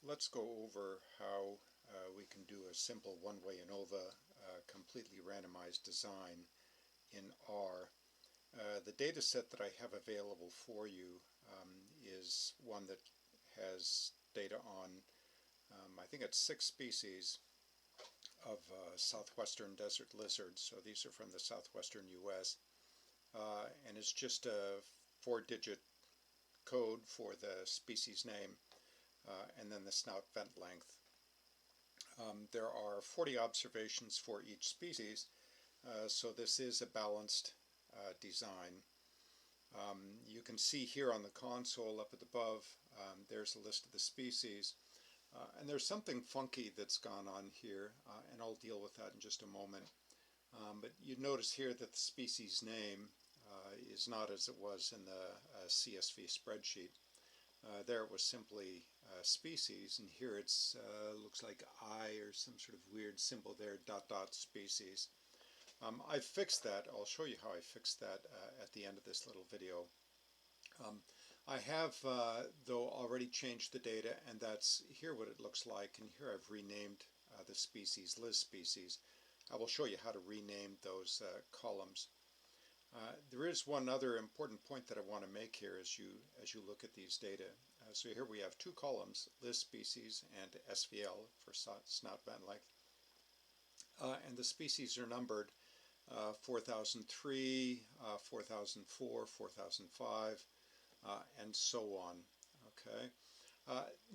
Let's go over how we can do a simple one-way ANOVA completely randomized design in R. The data set that I have available for you is one that has data on, I think it's 6 species of southwestern desert lizards. So these are from the southwestern US. And it's just a 4-digit code for the species name. And then the snout vent length. There are 40 observations for each species, so this is a balanced design. You can see here on the console up at the above, there's a list of the species. And there's something funky that's gone on here, and I'll deal with that in just a moment. But you notice here that the species name is not as it was in the CSV spreadsheet. There it was simply species, and here it's looks like I or some sort of weird symbol there, ... species. I fixed that. I'll show you how I fixed that at the end of this little video. I have, though, already changed the data, and that's here what it looks like, and here I've renamed the species Liz species. I will show you how to rename those columns. There is one other important point that I want to make here as you look at these data. So here we have 2 columns, Liz species and SVL for snout vent length. And the species are numbered 4003, 4004, 4005, and so on. Okay.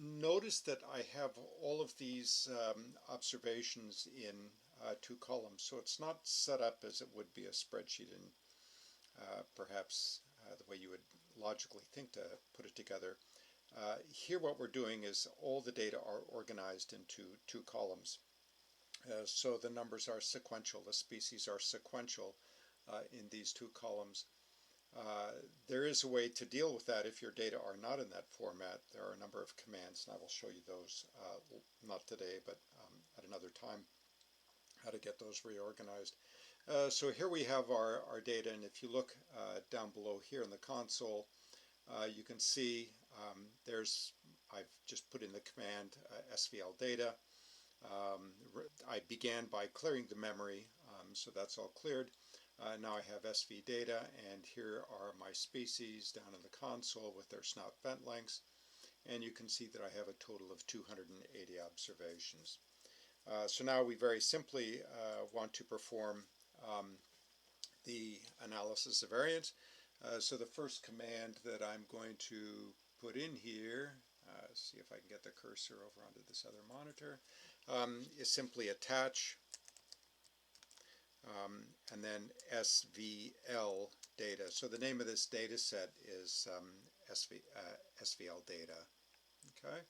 Notice that I have all of these observations in 2 columns, so it's not set up as it would be a spreadsheet in perhaps the way you would logically think to put it together. Here what we're doing is all the data are organized into 2 columns. So the numbers are sequential, the species are sequential in these 2 columns. There is a way to deal with that if your data are not in that format. There are a number of commands, and I will show you those, not today, but at another time, how to get those reorganized. So here we have our data, and if you look down below here in the console, you can see I've just put in the command SVL data. I began by clearing the memory, so that's all cleared. Now I have SV data, and here are my species down in the console with their snout vent lengths, and you can see that I have a total of 280 observations. So now we very simply want to perform the analysis of variance. So the first command that I'm going to put in here, see if I can get the cursor over onto this other monitor, is simply attach and then SVL data. So the name of this data set is SVL data. Okay.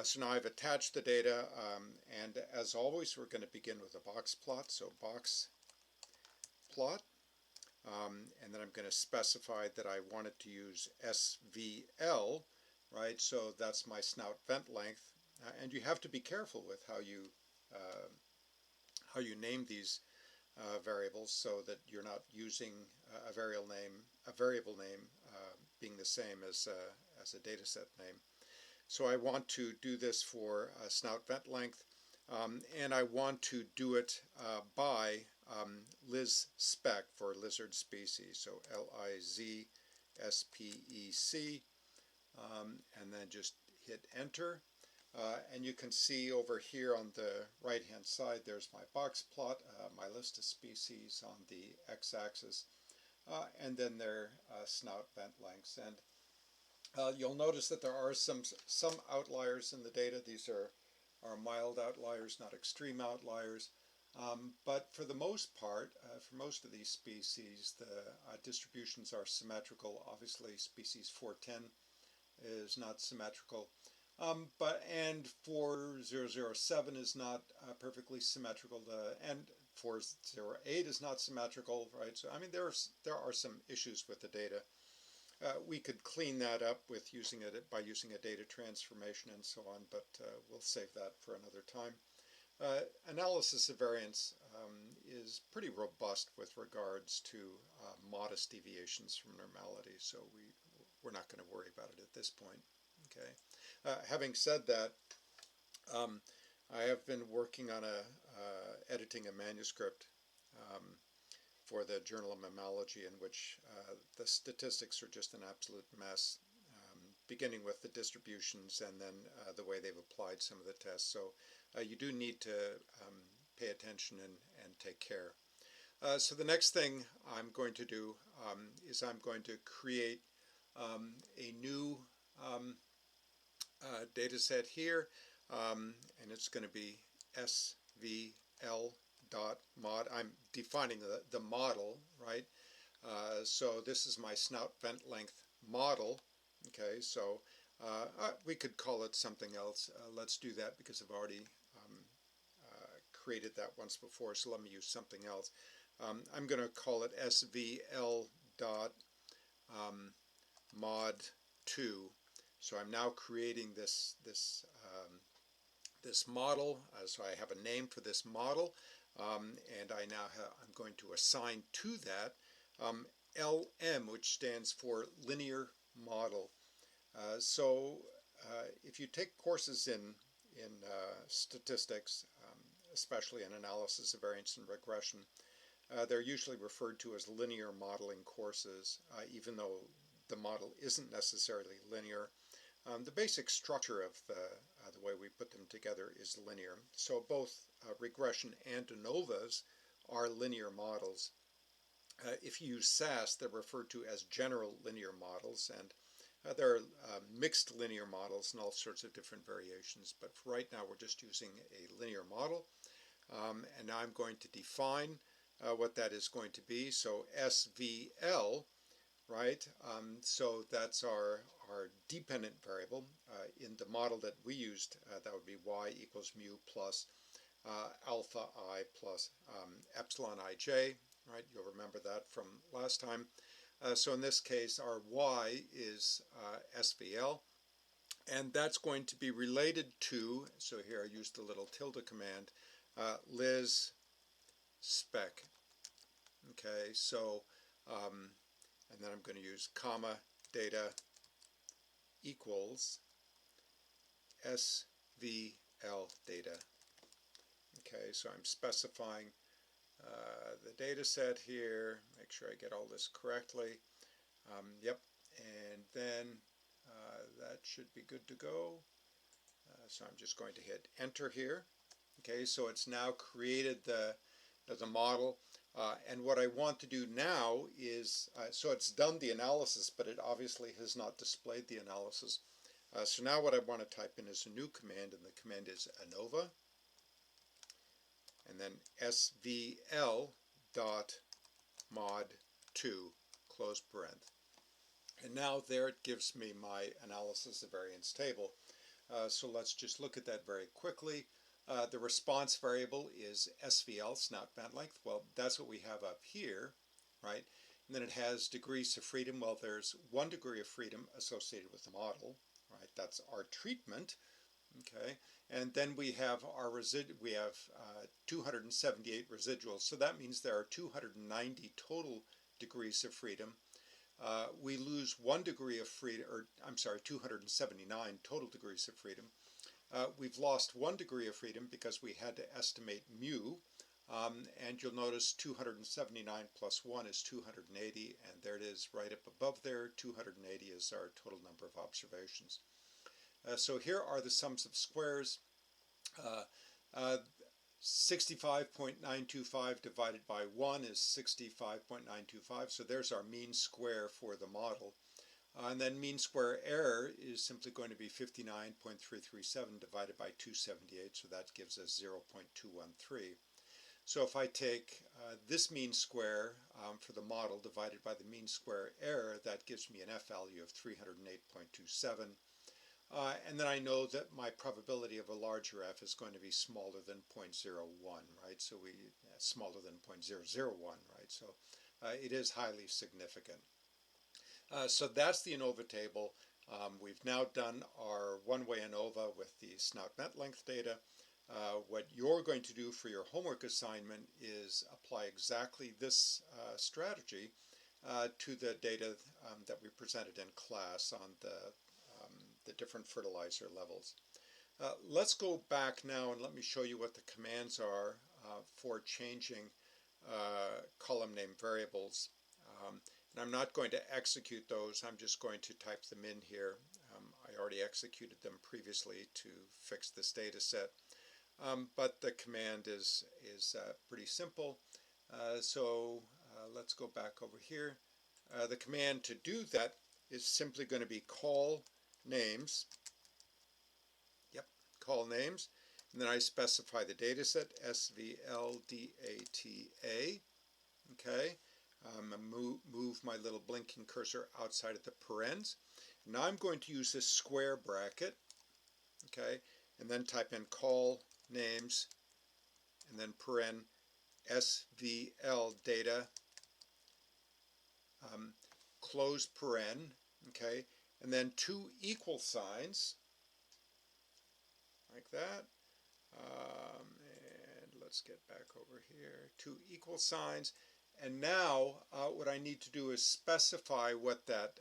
So now I've attached the data, and as always we're going to begin with a box plot. So box plot, and then I'm going to specify that I wanted to use SVL, right? So that's my snout vent length, and you have to be careful with how you name these variables so that you're not using a variable name being the same as a data set name. So I want to do this for snout vent length, and I want to do it by Liz spec for lizard species, so LIZSPEC, and then just hit enter. And you can see over here on the right hand side there's my box plot, my list of species on the x-axis, and then their snout vent lengths. And you'll notice that there are some outliers in the data. These are mild outliers, not extreme outliers. But for the most part, for most of these species, the distributions are symmetrical. Obviously, species 410 is not symmetrical. And 4007 is not perfectly symmetrical, and 408 is not symmetrical, right? So I mean there are some issues with the data. We could clean that up with by using a data transformation and so on, but we'll save that for another time. Analysis of variance is pretty robust with regards to modest deviations from normality, so we're not going to worry about it at this point. Okay. Having said that, I have been working on editing a manuscript for the Journal of Mammalogy, in which the statistics are just an absolute mess, beginning with the distributions and then the way they've applied some of the tests. So you do need to pay attention and take care. So the next thing I'm going to do is I'm going to create a new data set here, and it's going to be svl.mod. I'm defining the model, right? So this is my snout vent length model. Okay, so we could call it something else. Let's do that because I've already created that once before, so let me use something else. I'm going to call it svl.mod2. So I'm now creating this model. So I have a name for this model, and I'm going to assign to that LM, which stands for linear model. So if you take courses in statistics, especially in analysis of variance and regression, they're usually referred to as linear modeling courses, even though the model isn't necessarily linear. The basic structure of the way we put them together is linear. So both regression and ANOVAs are linear models. If you use SAS, they're referred to as general linear models, and there are mixed linear models and all sorts of different variations. But for right now, we're just using a linear model. And now I'm going to define what that is going to be. So SVL, right? So that's our dependent variable. In the model that we used, that would be y equals mu plus alpha I plus epsilon ij, right? You'll remember that from last time. So in this case, our y is SVL, and that's going to be related to, so here I used the little tilde command, Liz spec. Okay, so, and then I'm going to use comma data equals SVL data. Okay, so I'm specifying the data set here, make sure I get all this correctly. Yep, and then that should be good to go. So I'm just going to hit enter here. Okay, so it's now created the model, and what I want to do now is, so it's done the analysis, but it obviously has not displayed the analysis. So now what I want to type in is a new command, and the command is ANOVA, and then svl.mod2, close parenth. And now there it gives me my analysis of variance table. So let's just look at that very quickly. The response variable is SVL, snout vent length. Well, that's what we have up here, right? And then it has degrees of freedom. Well, there's 1 degree of freedom associated with the model, right? That's our treatment, okay? And then we have our 278 residuals. So that means there are 290 total degrees of freedom. We lose 1 degree of freedom, or I'm sorry, 279 total degrees of freedom. We've lost 1 degree of freedom because we had to estimate mu, and you'll notice 279 plus 1 is 280, and there it is right up above there. 280 is our total number of observations. So here are the sums of squares. 65.925 divided by 1 is 65.925, so there's our mean square for the model. And then mean square error is simply going to be 59.337 divided by 278, so that gives us 0.213. So if I take this mean square for the model divided by the mean square error, that gives me an F value of 308.27. And then I know that my probability of a larger F is going to be smaller than 0.01, right? So smaller than 0.001, right? So it is highly significant. So that's the ANOVA table. We've now done our one-way ANOVA with the snout vent length data. What you're going to do for your homework assignment is apply exactly this strategy to the data that we presented in class on the the different fertilizer levels. Let's go back now and let me show you what the commands are for changing column name variables. And I'm not going to execute those, I'm just going to type them in here. I already executed them previously to fix this data set. But the command is pretty simple. So let's go back over here. The command to do that is simply going to be call names. Yep, call names. And then I specify the data set, SVLDATA. Okay. Move my little blinking cursor outside of the parens. Now I'm going to use this square bracket. Okay. And then type in call names and then paren SVL data, close paren, okay, and then two equal signs like that, and let's get back over here, two equal signs, and now what I need to do is specify what that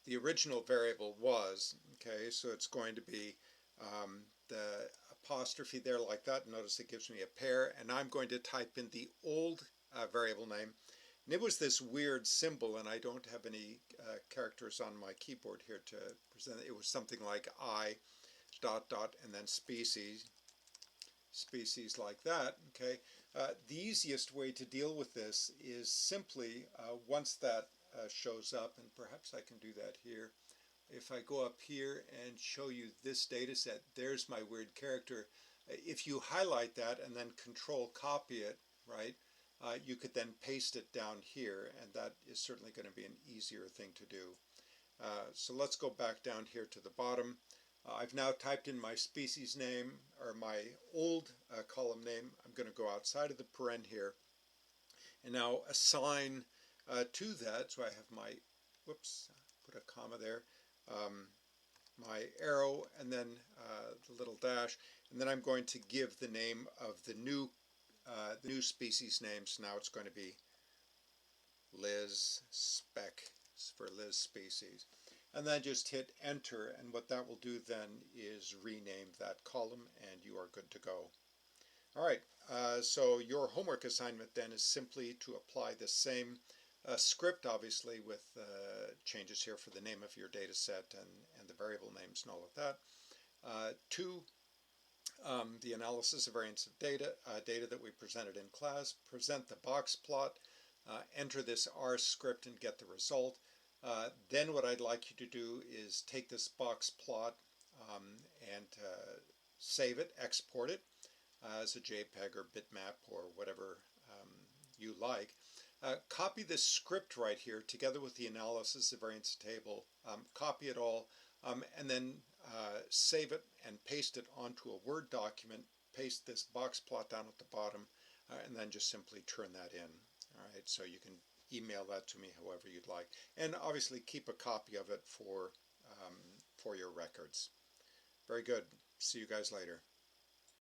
the original variable was. Okay, so it's going to be the apostrophe there like that. Notice it gives me a pair, and I'm going to type in the old variable name. And it was this weird symbol, and I don't have any characters on my keyboard here to present it. It was something like I dot dot and then species like that. Okay, the easiest way to deal with this is simply once that shows up, and perhaps I can do that here. If I go up here and show you this data set, there's my weird character. If you highlight that and then control copy it, right, you could then paste it down here, and that is certainly going to be an easier thing to do. So let's go back down here to the bottom. I've now typed in my species name, or my old column name. I'm going to go outside of the paren here and now assign to that. So I have my, whoops, put a comma there, my arrow, and then the little dash, and then I'm going to give the name of the new species name. So now it's going to be Liz Spec for Liz species. And then just hit enter, and what that will do then is rename that column, and you are good to go. All right, so your homework assignment then is simply to apply the same script, obviously, with changes here for the name of your data set and the variable names and all of that, to the analysis of variance of data that we presented in class, present the box plot, enter this R script and get the result. Then what I'd like you to do is take this box plot and save it, export it as a JPEG or bitmap or whatever you like. Copy this script right here together with the analysis of variance table, copy it all, and then save it and paste it onto a Word document, paste this box plot down at the bottom, and then just simply turn that in. All right, so you can email that to me however you'd like, and obviously keep a copy of it for your records. Very good. See you guys later.